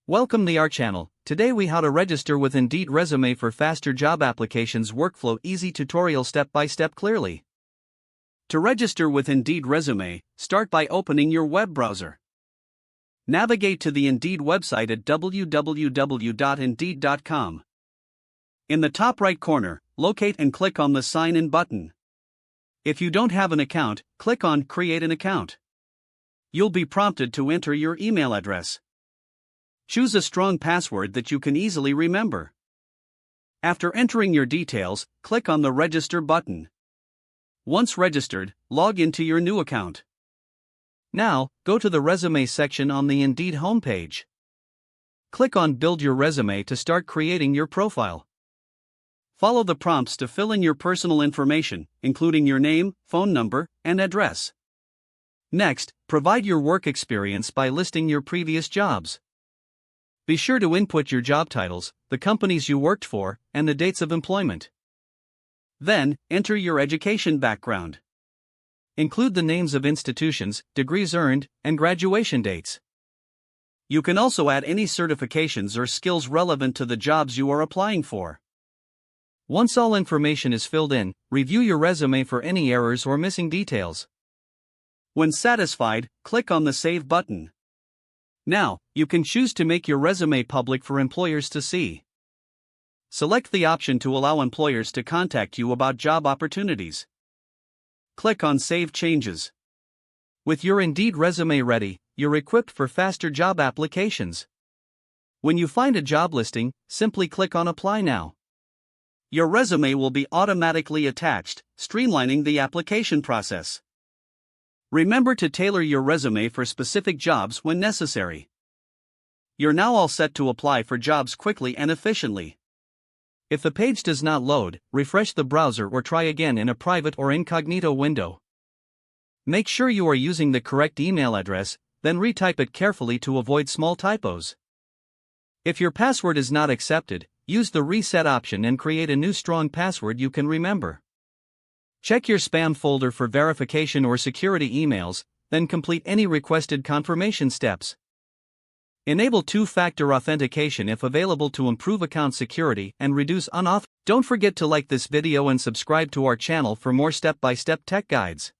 Welcome to our channel. Today we how to register with Indeed resume for faster job applications workflow easy tutorial step by step clearly. To register with Indeed resume, start by opening your web browser. Navigate to the Indeed website at www.indeed.com. In the top right corner, locate and click on the Sign In button. If you don't have an account, click on Create an account. You'll be prompted to enter your email address. Choose a strong password that you can easily remember. After entering your details, click on the Register button. Once registered, log into your new account. Now, go to the Resume section on the Indeed homepage. Click on Build Your Resume to start creating your profile. Follow the prompts to fill in your personal information, including your name, phone number, and address. Next, provide your work experience by listing your previous jobs. Be sure to input your job titles, the companies you worked for, and the dates of employment. Then, enter your education background. Include the names of institutions, degrees earned, and graduation dates. You can also add any certifications or skills relevant to the jobs you are applying for. Once all information is filled in, review your resume for any errors or missing details. When satisfied, click on the Save button. Now, you can choose to make your resume public for employers to see. Select the option to allow employers to contact you about job opportunities. Click on Save Changes. With your Indeed resume ready, you're equipped for faster job applications. When you find a job listing, simply click on Apply Now. Your resume will be automatically attached, streamlining the application process. Remember to tailor your resume for specific jobs when necessary. You're now all set to apply for jobs quickly and efficiently. If the page does not load, refresh the browser or try again in a private or incognito window. Make sure you are using the correct email address, then retype it carefully to avoid small typos. If your password is not accepted, use the Reset option and create a new strong password you can remember. Check your spam folder for verification or security emails, then complete any requested confirmation steps. Enable two-factor authentication if available to improve account security and reduce unauthorized. Don't forget to like this video and subscribe to our channel for more step-by-step tech guides.